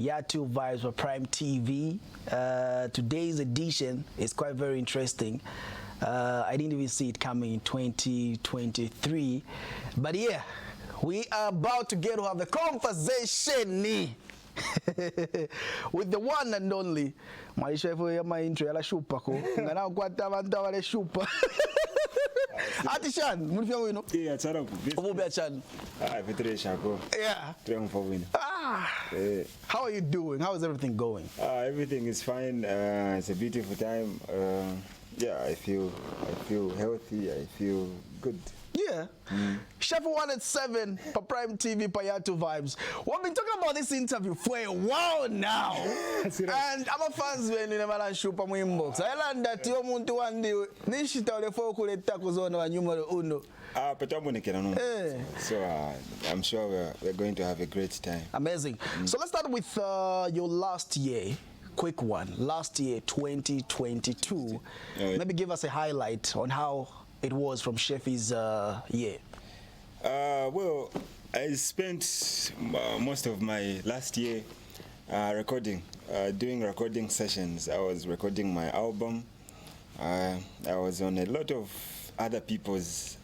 Yatu Vibes for Prime TV. Today's edition is quite very interesting. I didn't even see it coming in 2023. But yeah, we are about to get to have a conversation with the one and only Maisha for my intro ala shupa ko ngana kwata abantu abale shupa Atishan mulifia wino yeah tsara ku obo Chan vitre shako yeah triumph wino how are you doing? How is everything going? Everything is fine. It's a beautiful time. Yeah, I feel healthy. I feel good. Yeah. Chef 187 for Prime TV for Yatu Vibes. We've been talking about this interview for a while now. And I'm a fans when you never show up my inbox. I learned that you want to one day nishita ole foku le takozona wa numero uno. So I'm sure we're going to have a great time. Amazing. So let's start with your last year. Quick one. Last year, 2022. Maybe give us a highlight on how it was from Chef's year. Well, I spent most of my last year recording, doing recording sessions. I was recording my album. I was on a lot of other people's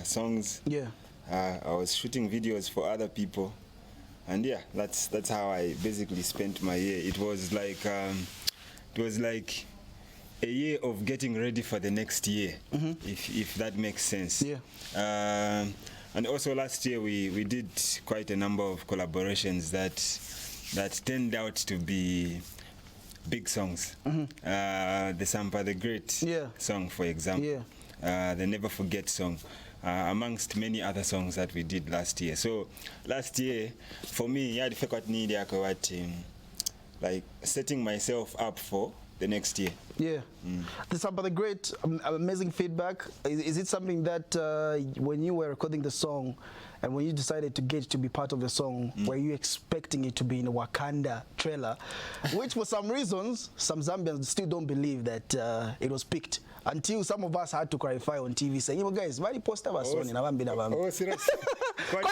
songs. Yeah. I was shooting videos for other people, and yeah, that's how I basically spent my year. It was like a year of getting ready for the next year, if that makes sense. Yeah. And also last year we did quite a number of collaborations that turned out to be big songs. The Sampa the Great song, for example. Yeah. The Never Forget song, amongst many other songs that we did last year. So last year, for me, I had like setting myself up for the next year. Yeah. The Sampa the Great, amazing feedback. Is it something that when you were recording the song and when you decided to get to be part of the song, were you expecting it to be in a Wakanda trailer? Which for some reasons, some Zambians still don't believe that it was picked. Until some of us had to clarify on TV saying, you guys, why post our song in Avambi? Oh, serious? But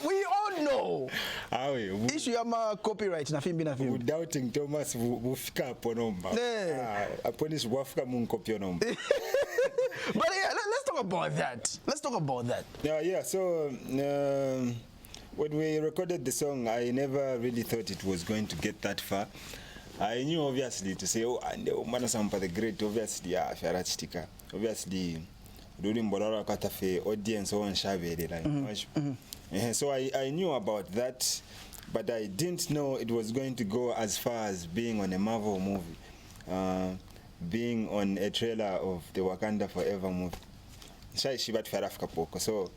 we all know. Issue of copyright na film. Doubting Thomas wufika ponomba. Aponis wafika mun copy nomba. But yeah, let's talk about that. Let's talk about that. Yeah. So when we recorded the song, I never really thought it was going to get that far. I knew obviously to say, and the Sampa the Great, obviously, Fiarachitika. Obviously, during Borara Katafe, audience on Shabede. So I knew about that, but I didn't know it was going to go as far as being on a Marvel movie, being on a trailer of the Wakanda Forever movie. So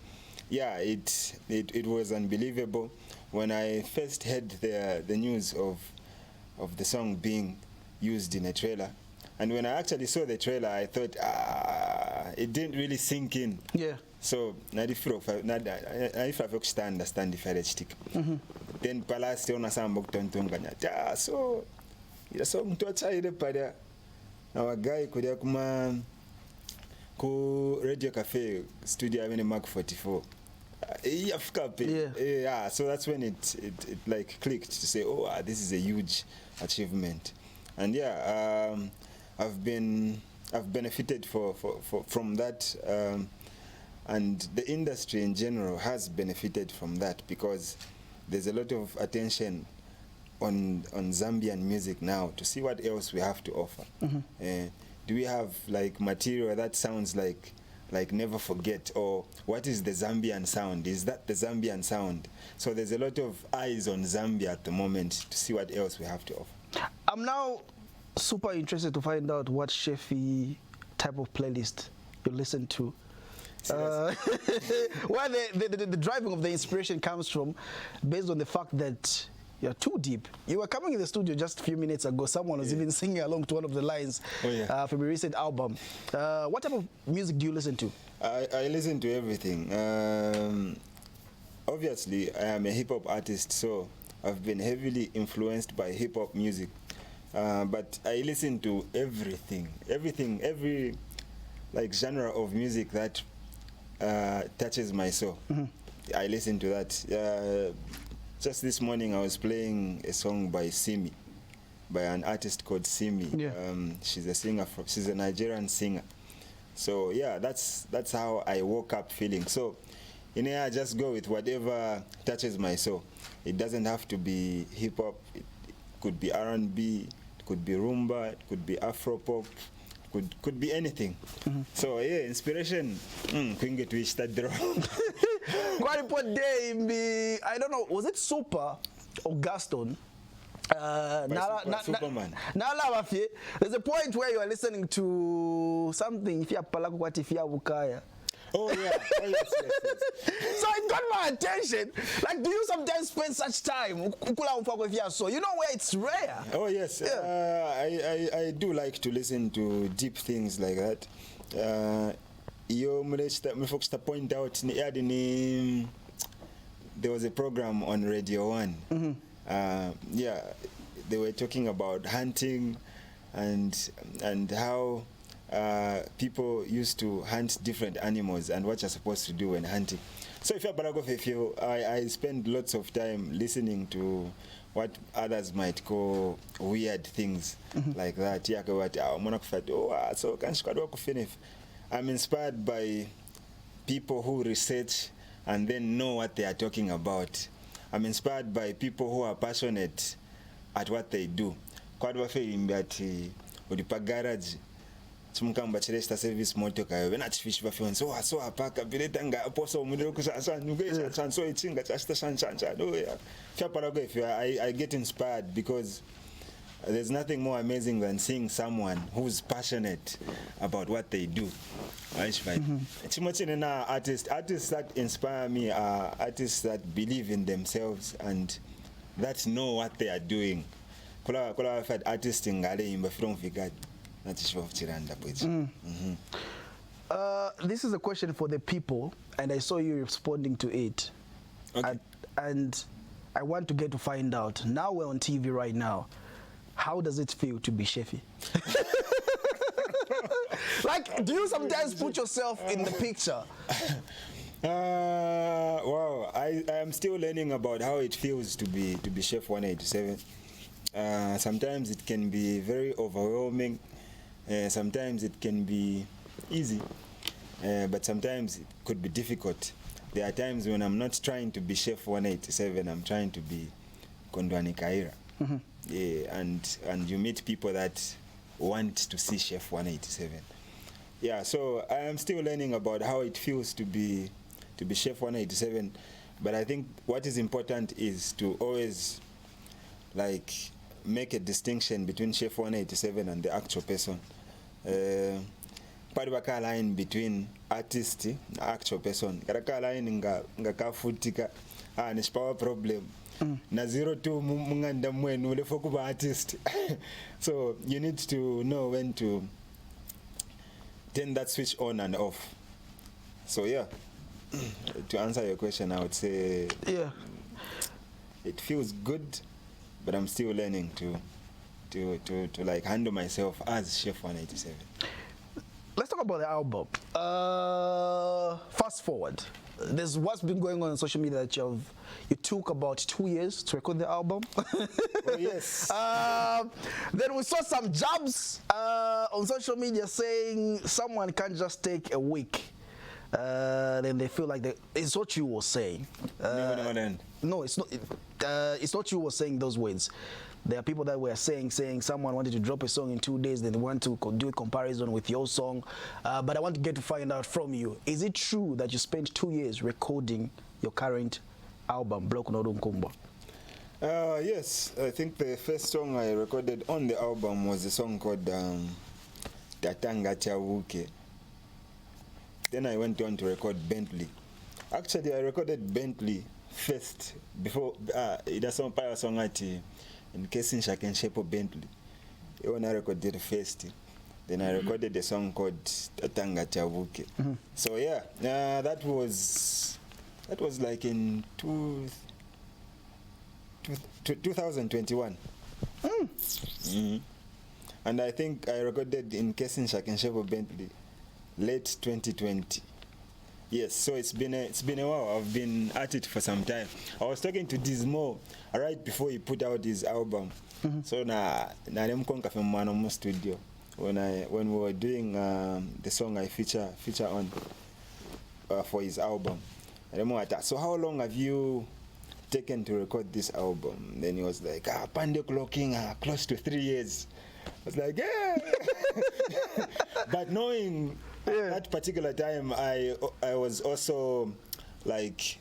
yeah, it was unbelievable when I first heard the news of the song being used in a trailer, and when I actually saw the trailer, I thought it didn't really sink in. Yeah. So if I understand the Ferretic, then Palace on a sambok tontonga. So the song to a child pada. Now a guy could come ko Radio Cafe studio in Mark 44. Yeah, so that's when it like clicked to say, oh, this is a huge achievement, and yeah, I've benefited from that, and the industry in general has benefited from that because there's a lot of attention on Zambian music now to see what else we have to offer. Do we have like material that sounds like Never Forget, or what is the Zambian sound? Is that the Zambian sound? So there's a lot of eyes on Zambia at the moment to see what else we have to offer. I'm now super interested to find out what Chefy type of playlist you listen to. Where the driving of the inspiration comes from, based on the fact that you're too deep. You were coming in the studio just a few minutes ago. Someone was even singing along to one of the lines from a recent album. What type of music do you listen to? I listen to everything. Obviously, I am a hip-hop artist, so I've been heavily influenced by hip-hop music. But I listen to everything, every like genre of music that touches my soul. I listen to that. Just this morning I was playing a song by Simi, by an artist called Simi. Yeah. She's a singer. She's a Nigerian singer. So yeah, that's how I woke up feeling. So in here I just go with whatever touches my soul. It doesn't have to be hip hop. It could be R&B. It could be rumba. It could be Afro pop. Could be anything. So yeah, inspiration. Kwinge twista draw. Quite day, I don't know, was it Super or Gaston? Superman. There's a point where you are listening to something. If you are Oh yeah. Oh, yes. So it got my attention. Like, do you sometimes spend such time? You know where it's rare. Oh yes. Yeah. I do like to listen to deep things like that. You point out there was a program on Radio 1. Yeah, they were talking about hunting and how people used to hunt different animals and what you're supposed to do when hunting. So if you're I spend lots of time listening to what others might call weird things like that. I'm inspired by people who research and then know what they are talking about. I'm inspired by people who are passionate at what they do. Chimukamba chiresta service moto kayo venachifish vafyon so apaka biletanga aposo mudiro kusannuge chanso ichinga chasta chancha oh yeah if I get inspired because there's nothing more amazing than seeing someone who's passionate about what they do. Chimochine artists that inspire me are artists that believe in themselves and that know what they are doing. Kula fat artists ngale imba from figad. This is a question for the people, and I saw you responding to it. Okay. And I want to get to find out. Now we're on TV right now. How does it feel to be Shefi? Like, do you sometimes put yourself in the picture? Wow, I am still learning about how it feels to be Chef 187. Sometimes it can be very overwhelming. Sometimes it can be easy, but sometimes it could be difficult. There are times when I'm not trying to be Chef 187, I'm trying to be Kondwani Kaira. Yeah, and you meet people that want to see Chef 187. Yeah, so I am still learning about how it feels to be Chef 187, but I think what is important is to always like make a distinction between Chef 187 and the actual person. Padwaka line between artist and actual person. Karaka line nga kafutika ni power problem. Na 02 munganda mwenu ule fokuba artist. So you need to know when to turn that switch on and off. So yeah, to answer your question, I would say yeah, it feels good, but I'm still learning to like handle myself as Chef 187. Let's talk about the album. Fast forward. There's what's been going on social media that you took about 2 years to record the album. Oh yes. Then we saw some jabs on social media saying someone can't just take a week. Then they feel like it's what you were saying. No, it's not. It's not you were saying those words. There are people that were saying someone wanted to drop a song in 2 days, then they want to do a comparison with your song. But I want to get to find out from you, is it true that you spent 2 years recording your current album, Nolunkumbwa? Yes, I think the first song I recorded on the album was a song called Tatanga Chawuke. Then I went on to record Bentley. Actually, I recorded Bentley first before it has some power song at in case I can shape of Bentley. When I recorded first, then I recorded a song called Tatanga Chavuke. So yeah, that was like in 2021. And I think I recorded in case I can shape of Bentley late 2020. Yes, so it's been a while. I've been at it for some time. I was talking to Dizmo right before he put out his album. So na nemkonka from Manomo studio when we were doing the song I feature on for his album. So how long have you taken to record this album? Then he was like, Pande clocking close to 3 years. I was like, yeah. But knowing that particular time, I was also like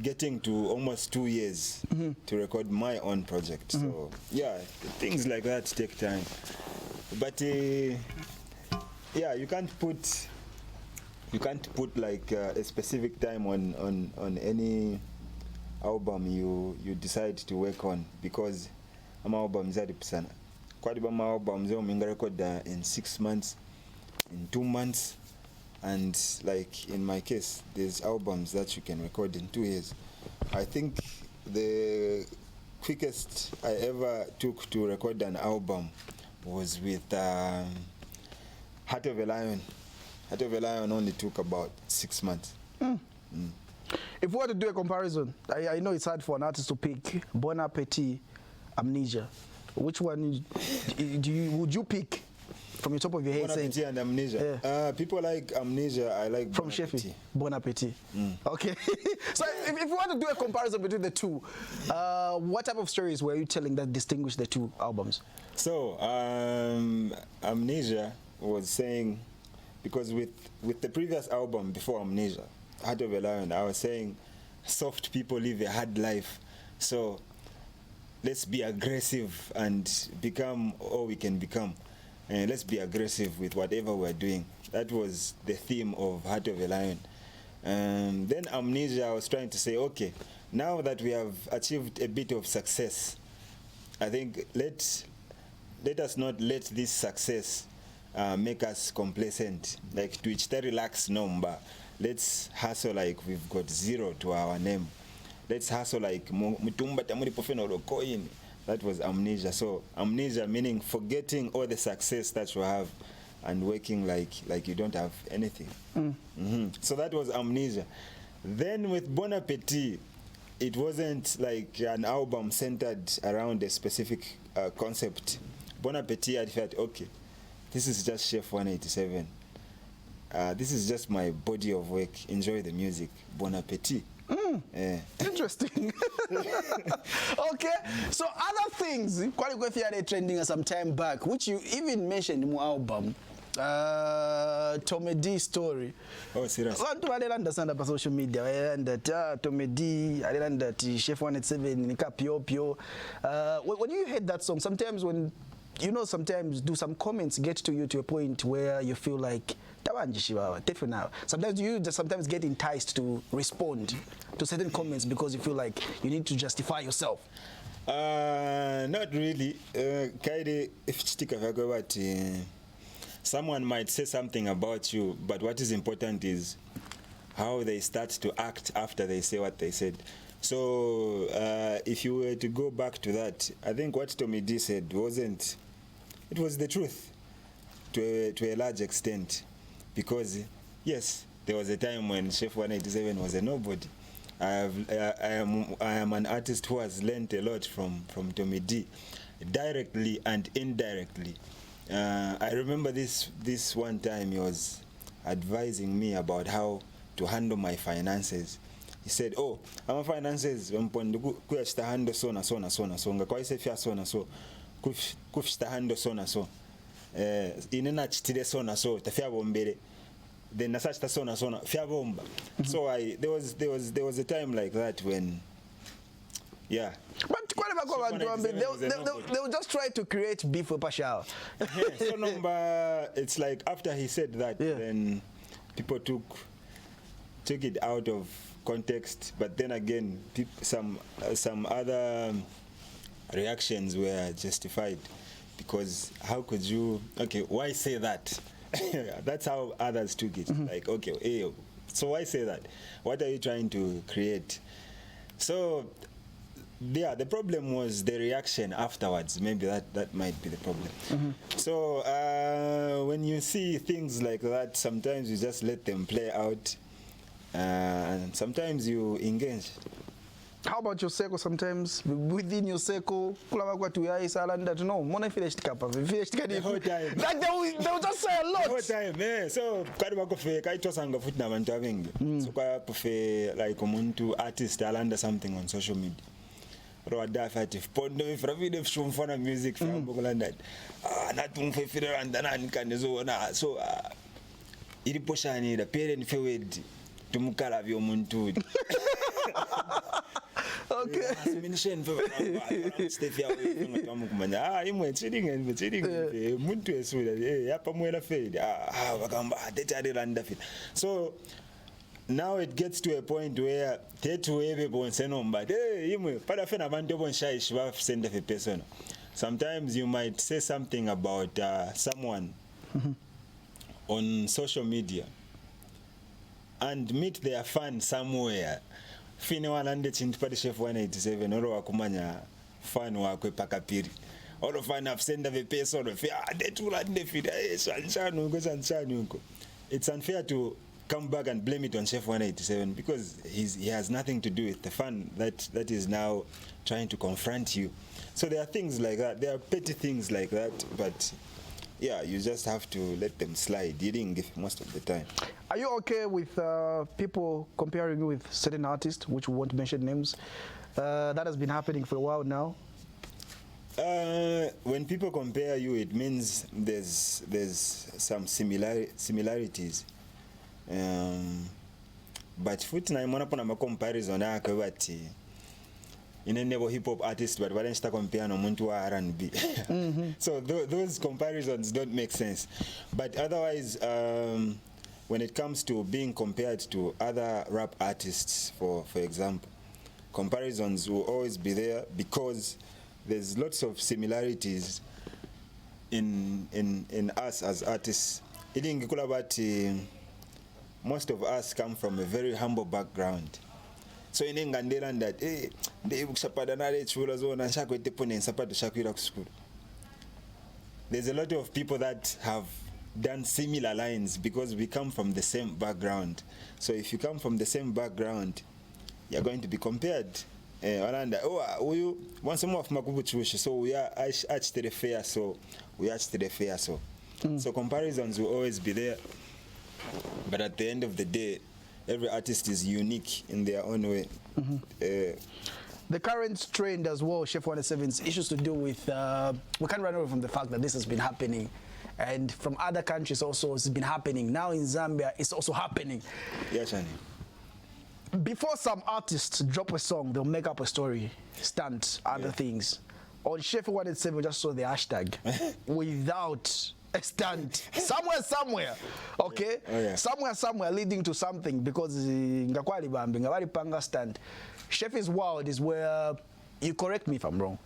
getting to almost 2 years to record my own project. So yeah, things like that take time. But yeah, you can't put like a specific time on any album you decide to work on, because albums are sana. Quite my albums I record in 6 months, in 2 months, and like in my case, there's albums that you can record in 2 years. I think the quickest I ever took to record an album was with Heart of a Lion. Heart of a Lion only took about 6 months. If we were to do a comparison, I know it's hard for an artist to pick Bon Appetit, Amnesia. Which one would you pick from the top of your head? Bon Appetit and Amnesia. Yeah. People like Amnesia. I like from Bon Sheffield. Appetit. Bon Appetit. Okay. So if we want to do a comparison between the two, what type of stories were you telling that distinguish the two albums? So Amnesia was saying, because with the previous album before Amnesia, Heart of a Lion, I was saying soft people live a hard life. So let's be aggressive and become all we can become. And let's be aggressive with whatever we're doing. That was the theme of Heart of a Lion. Then Amnesia, I was trying to say, okay, now that we have achieved a bit of success, I think let us not let this success make us complacent, like to each relax number. Let's hustle like we've got 0 to our name. Let's hustle like that was Amnesia. So Amnesia meaning forgetting all the success that you have and working like you don't have anything. So that was Amnesia. Then with Bon Appetit, it wasn't like an album centered around a specific concept. Bon Appetit, I felt, okay, this is just Chef 187. This is just my body of work. Enjoy the music. Bon Appetit. Interesting. Okay. So other things, quite a trending some time back, which you even mentioned in your album, Tommy D story. Oh, serious? I didn't understand about social media. I learned that Tommy D, I learned that Chef 187, Pio. When you heard that song, sometimes when sometimes do some comments get to you to a point where you feel like sometimes you just sometimes get enticed to respond to certain comments because you feel like you need to justify yourself. Not really. Someone might say something about you, but what is important is how they start to act after they say what they said. So if you were to go back to that, I think what Tommy D said it was the truth to a large extent, because yes, there was a time when Chef 187 was a nobody. I am an artist who has learned a lot from Tommy D, directly and indirectly. I remember this one time he was advising me about how to handle my finances. He said, "Oh, my finances kuya handle so na ngakwa isefya so na so kufita handle so na so inena chitire so na so tafya bombere then nasachita so na fya bomba." So there was a time like that when, yeah. But they will just try to create beef with Pashao. So number, it's like after he said that, then people took it out of context. But then again, some other reactions were justified, because how could you? Okay, why say that? That's how others took it. Like, okay, hey, so why say that? What are you trying to create? So yeah, the problem was the reaction afterwards. Maybe that might be the problem. So when you see things like that, sometimes you just let them play out. and sometimes you engage. How about your circle? Sometimes within your circle, kulaba kwa tuyai salanda to know. Mona finished kapa, finished The whole time. Like they will just say a lot. The whole time, yeah. So kadi bakofe kaitosanga futhi nabantu abaningi. So kwa pofe like umuntu artist alanda something on social media. Roda fatif pondo ifravide shumfona music from Bokolanda. Natumfe firanda nani kanezo na so iliposhani da parent fewed tumukala vyo muntu. Okay. So now it gets to a point where sometimes you might say something about someone on social media and meet their fan somewhere. Fine 100 chintipati chef 187 oro wakumanya fan wakwe pakapiri oro fan afsenda vepeso oro fe detula ndefida sanchanu ko sanchanu ko. It's unfair to come back and blame it on chef 187 because he has nothing to do with the fan that is now trying to confront you. So there are things like that, there are petty things like that, but yeah, you just have to let them slide. You didn't give most of the time. Are you okay with people comparing you with certain artists, which we won't mention names? That has been happening for a while now. When people compare you, it means there's some similarities. But futhi na imona pona ma comparison akabati inenebo hip hop artist but balensta compare no muntu wa R&B. So those comparisons don't make sense. But otherwise when it comes to being compared to other rap artists, for example, comparisons will always be there because there's lots of similarities in us as artists. Most of us come from a very humble background. So in England that there's a lot of people that have done similar lines because we come from the same background. So if you come from the same background, you're going to be compared. Once more of Makubuchushi, so we are arch to the fair, so we arch to the fair, so. So comparisons will always be there. But at the end of the day, every artist is unique in their own way. The current trend as well, Chef 187's issues to do with, we can't run away from the fact that this has been happening. And from other countries also it's been happening. Now in Zambia, it's also happening. Yeah, Chani. Before some artists drop a song, they'll make up a story, stunt, other things. On Chef 187, just saw the hashtag without a stunt. Somewhere. Okay? Oh, yeah. Somewhere leading to something because ngakwali bambi ngabali panga stunt. Chef's world is where, you correct me if I'm wrong,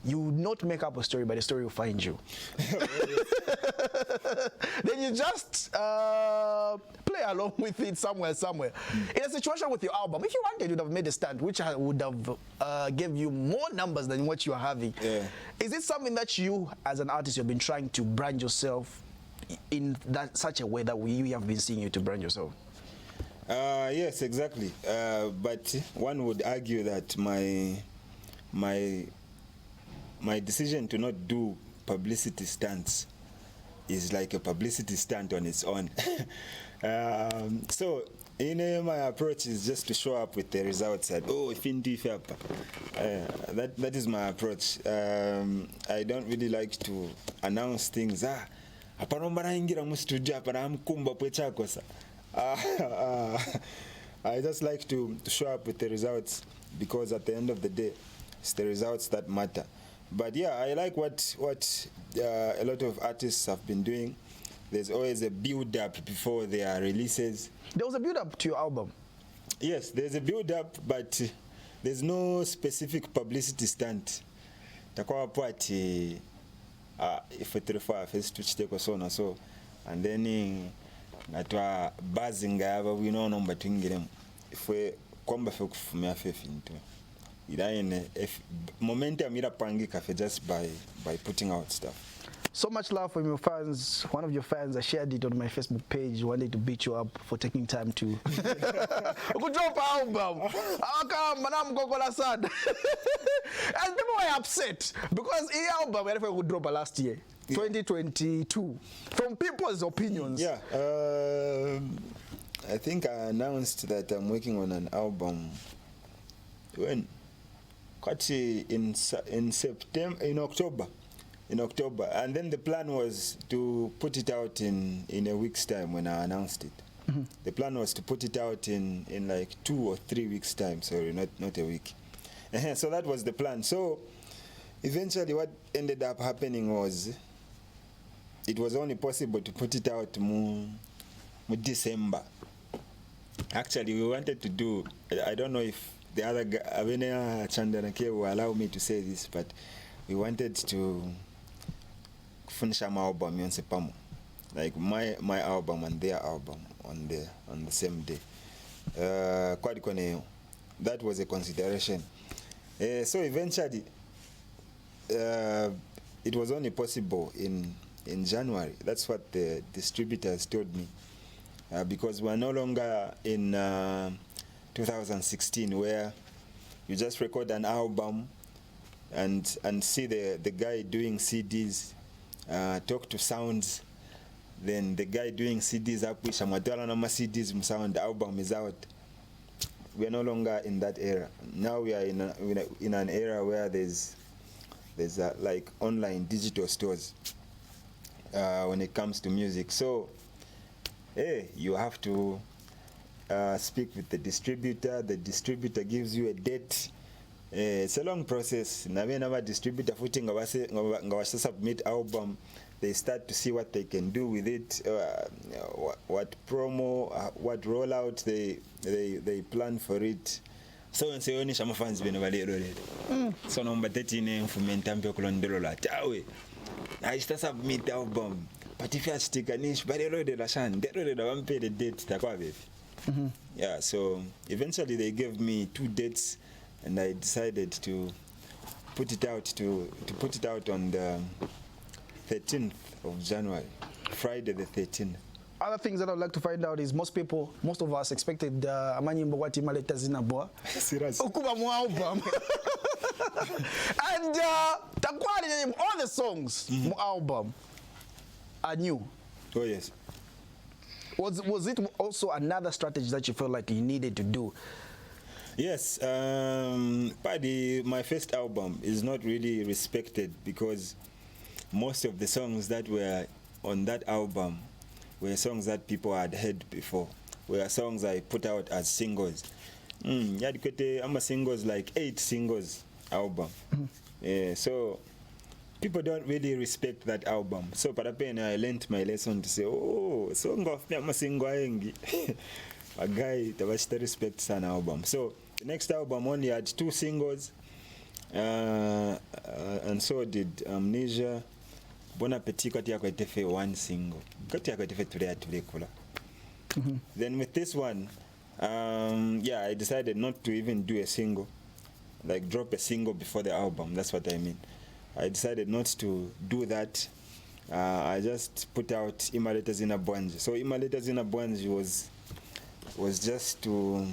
you not make up a story, but the story will find you. Then you just play along with it somewhere. In a situation with your album, if you wanted, you'd have made a stunt, which would have gave you more numbers than what you are having. Yeah. Is it something that you, as an artist, you've been trying to brand yourself in such a way that we have been seeing you to brand yourself? Yes, exactly. But one would argue that my decision to not do publicity stunts is like a publicity stunt on its own. So my approach is just to show up with the results that, that is my approach. I don't really like to announce things. I just like to show up with the results because at the end of the day, it's the results that matter. But yeah, I like what a lot of artists have been doing. There's always a build-up before their releases. There was a build-up to your album. Yes, there's a build-up, but there's no specific publicity stunt. Takwa party, if it refer first to chiteko so, and then natwa buzzing aba we know number twingirem. If we kwamba fe kufumia fe finto. If momentum ira pangika just by putting out stuff. So much love from your fans. One of your fans, I shared it on my Facebook page, wanted to beat you up for taking time to drop album. And people were upset because the album would drop last year, 2022. From people's opinions. Yeah, I think I announced that I'm working on an album when in September, in October, and then the plan was to put it out in a week's time when I announced it. The plan was to put it out in like 2 or 3 weeks time, sorry, not a week. So that was the plan. So eventually what ended up happening was it was only possible to put it out in December. Actually, we wanted to do, I don't know if the other guy, Avenea Chandanake, will allow me to say this, but we wanted to finish my album on Sepamo, like my album and their album on the same day. That was a consideration. So eventually, it was only possible in January. That's what the distributors told me, because we're no longer in 2016 where you just record an album and see the guy doing CDs, talk to sounds, then the guy doing CDs up with CDs sound, the album is out. We're no longer in that era. Now we are in an era where there's like online digital stores when it comes to music. So you have to speak with the distributor. The distributor gives you a date. It's a long process. Now distributor footing submit album, they start to see what they can do with it, what promo, what rollout they plan for it. So when say shama fans beno balero so number 13 fumenta kulondelo la tawe I start submit album, but if you stick anish balero de la shan they don't pay the date takwa baby. Yeah, so eventually they gave me 2 dates and I decided to put it out on the 13th of January, Friday the 13th. Other things that I'd like to find out is most of us expected Amanyimbo Wati Maleta Zinabwa. Serious. Okuba mu album. And takwali all the songs mu album are new. Oh yes. Was it also another strategy that you felt like you needed to do? Yes, my first album is not really respected because most of the songs that were on that album were songs that people had heard before, were songs I put out as singles. I'm singles, like 8 singles album. So people don't really respect that album. So I learned my lesson to say, oh, song of me single a guy that respects an album. So the next album only had 2 singles, and so did Amnesia. Bon Appetit got 1 single. Then with this one, I decided not to even do a single, like drop a single before the album. That's what I mean. I decided not to do that. I just put out Imaleta Zina Bwanji. So Imaleta Zina Bwanji was just to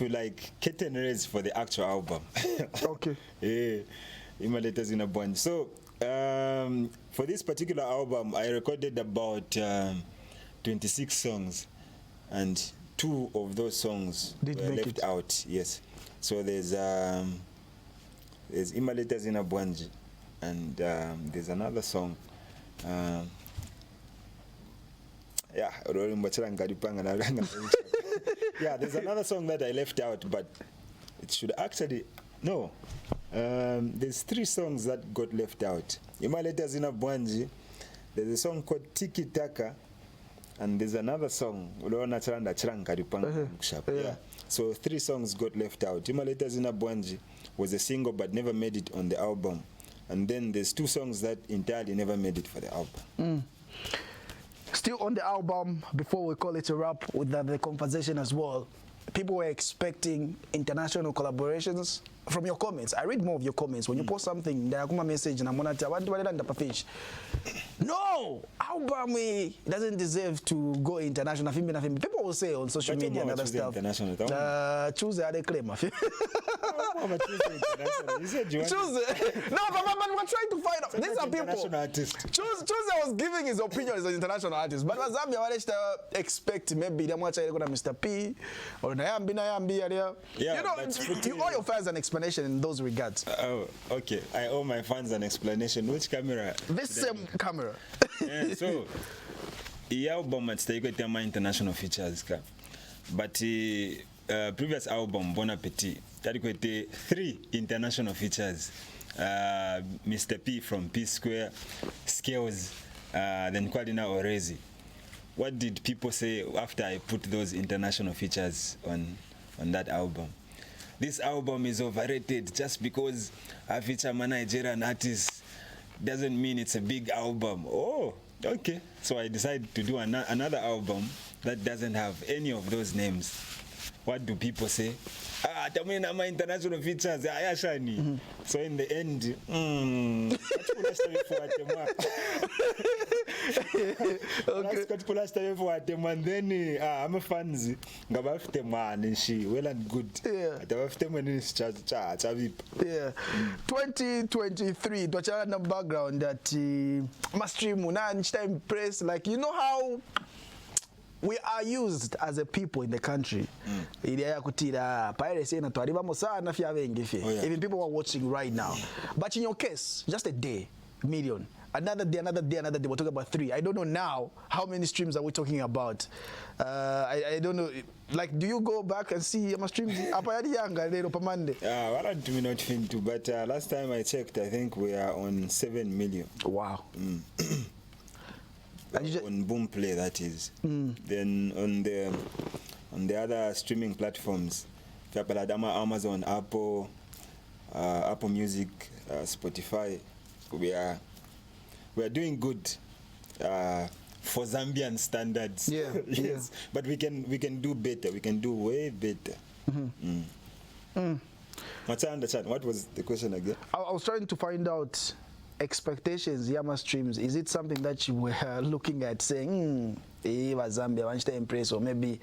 like curtain raise for the actual album. Okay. Imaleta Zina Bwanji. So for this particular album, I recorded about 26 songs, and 2 of those songs were left out. Yes. So there's Imaleta Zina Bwanji, and there's another song. Yeah, there's another song that I left out, but it should actually no. There's 3 songs that got left out. Imaleta Zina Bwanji, there's a song called Tiki Taka, and there's another song. Yeah. So 3 songs got left out. Imaleta Zina Bwanji was a single but never made it on the album. And then there's 2 songs that entirely never made it for the album. Still on the album, before we call it a wrap with the conversation as well, people were expecting international collaborations from your comments, I read more of your comments. When you post something, there come a message and I'm gonna tell you, fish. No, album doesn't deserve to go international. People will say on social media and other stuff. Choose the other claim. Choose. No, but we're trying to find out. These are people. Choose was giving his opinion as an international artist, but Zambia wanted to expect maybe they want to go to Mr. P or Nayambi. Yeah, you know, you owe your fans an explanation in those regards. Oh, okay. I owe my fans an explanation. Which camera? This same camera. Yeah, so, the album at Stay my international features, but previous album Bon Appetit, that got 3 international features. Mr. P from P Square, Scales, then Kwadina Orezi. What did people say after I put those international features on that album? This album is overrated just because I feature a Nigerian artist doesn't mean it's a big album. Oh, okay. So I decided to do another album that doesn't have any of those names. What do people say? Tamina my international features. So in the end, and then I'm a fans. Well and good. Yeah. 2023. Dochana background that Mastream time press, like you know how we are used as a people in the country. Even people are watching right now. But in your case, just a day, million. Another day, we're talking about 3. I don't know now how many streams are we talking about. I don't know. Like, do you go back and see my streams? But last time I checked, I think we are on 7 million. Wow. On Boom Play, that is. Then on the other streaming platforms, Amazon, Apple Music, Spotify, we are doing good for Zambian standards. Yeah. Yes, yeah. But we can do better. We can do way better. What was the question again? I was trying to find out expectations, Yama streams. Is it something that you were looking at saying, Zambia, want to impress, or maybe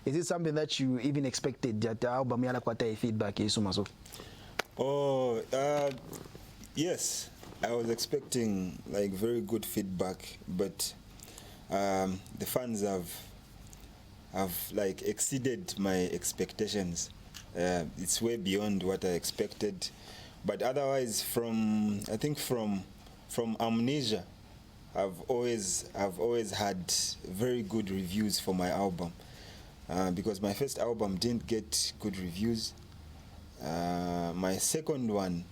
is it something that you even expected that the album yala kwata feedback is so? Oh, yes, I was expecting like very good feedback, but the fans have like exceeded my expectations. It's way beyond what I expected. But otherwise, from Amnesia, I've always had very good reviews for my album, because my first album didn't get good reviews. My second one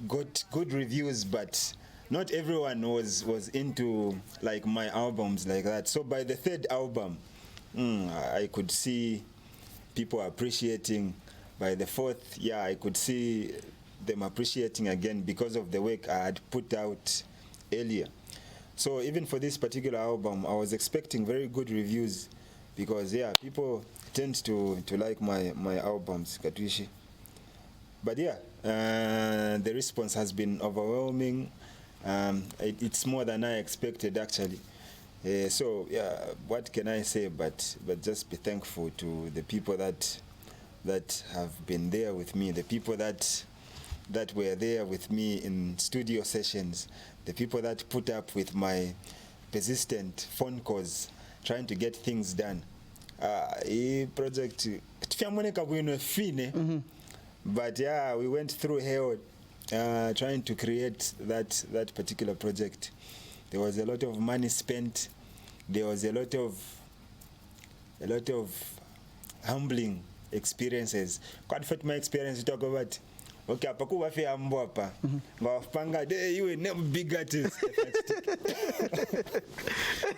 got good reviews, but not everyone was into like my albums like that. So by the third album, I could see people appreciating. By the fourth, I could see them appreciating again because of the work I had put out earlier. So even for this particular album, I was expecting very good reviews because people tend to like my albums, Katwishi. But the response has been overwhelming. It's more than I expected actually. So what can I say but just be thankful to the people that have been there with me, the people that were there with me in studio sessions, the people that put up with my persistent phone calls, trying to get things done. Project, but we went through hell trying to create that particular project. There was a lot of money spent. There was a lot of humbling experiences. Quite fit my experience to talk about. Okay, apakuwa fi ambo hapa. Ngawapanga you a big artist.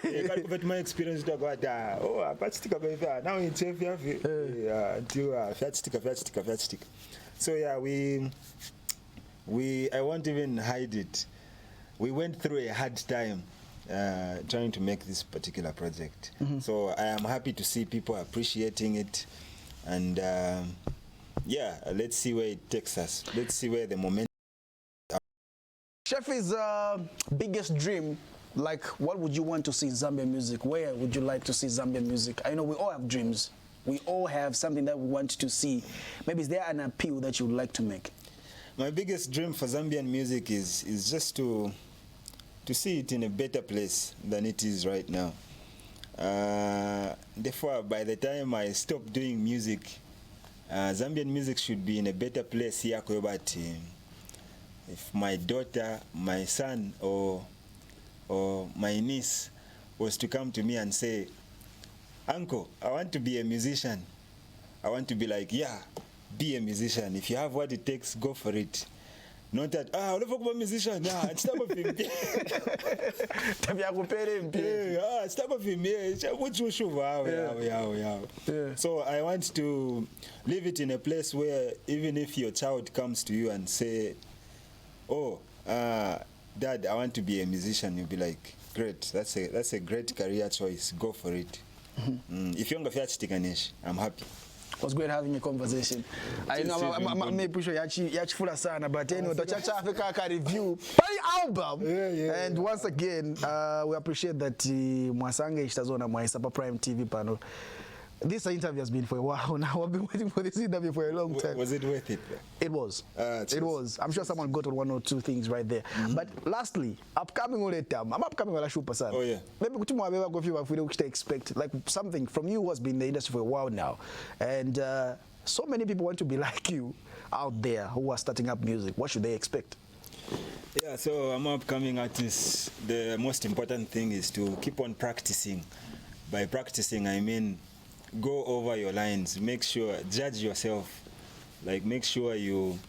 Quite fit my experience to talk about. Apatistic about now in safe until fat stick. So I won't even hide it. We went through a hard time trying to make this particular project. So I am happy to see people appreciating it, and yeah, let's see where it takes us. Let's see where the momentum. Sheffy's biggest dream, like what would you want to see in Zambian music? Where would you like to see Zambian music? I know we all have dreams. We all have something that we want to see. Maybe is there an appeal that you would like to make? My biggest dream for Zambian music is just to see it in a better place than it is right now. Therefore, by the time I stop doing music, Zambian music should be in a better place here. But if my daughter, my son, or my niece was to come to me and say, "Uncle, I want to be a musician," I want to be like, "Yeah, be a musician. If you have what it takes, go for it." Not that, look for a musician. Yeah, it's time of him. It's time of him. So I want to leave it in a place where even if your child comes to you and say, "Oh, Dad, I want to be a musician," you'll be like, "Great, that's a great career choice. Go for it." If you're I'm happy. It was great having a conversation. I know I'm sure yachifula sana, but anyway, the Chacha Africa review by album. And once again, we appreciate that Mwasange Ishtazona Mwaisapa Prime TV panel. This interview has been for a while now. I've been waiting for this interview for a long time. Was it worth it? It was. It was. I'm sure someone got on one or two things right there. But lastly, upcoming all the time. I'm upcoming on Super San. Oh yeah. Maybe we don't expect like something from you who has been in the industry for a while now, and so many people want to be like you out there who are starting up music. What should they expect? Yeah, so I'm upcoming artist. The most important thing is to keep on practicing. By practicing, I mean go over your lines. Make sure, judge yourself. Like make sure you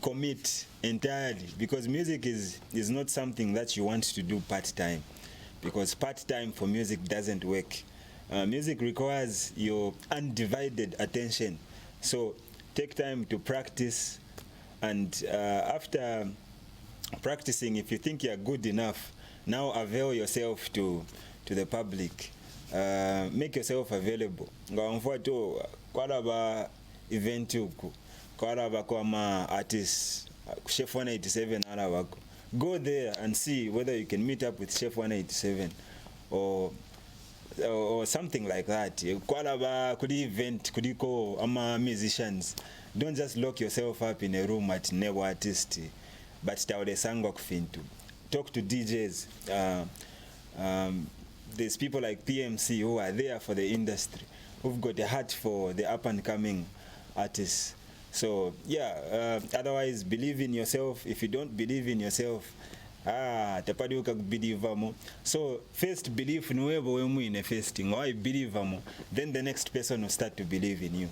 commit entirely, because music is not something that you want to do part-time, because part-time for music doesn't work. Music requires your undivided attention. So take time to practice, and after practicing, if you think you're good enough, now avail yourself to the public. Make yourself available. Kwaraba event uku, kwaraba kwa artists, Chef 187 alawako. Go there and see whether you can meet up with Chef 187 or something like that. Kwaraba kudi event kudiko ama musicians. Don't just lock yourself up in a room at never artist, but tawde sangwa kufintu. Talk to DJs. There's people like PMC who are there for the industry, who've got a heart for the up-and-coming artists. So, yeah, otherwise, believe in yourself. If you don't believe in yourself, so first believe in a first thing, or believe, then the next person will start to believe in you.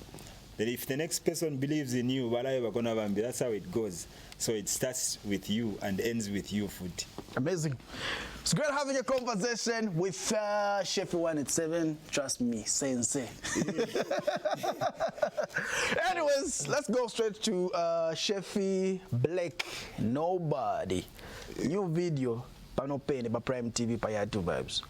That if the next person believes in you, that's how it goes. So it starts with you and ends with you, food. Amazing. It's great having a conversation with Chef 187. Trust me, sensei. Anyways, let's go straight to Chefy Black Nobody. New video, Panopene, by Prime TV, by 2 Vibes.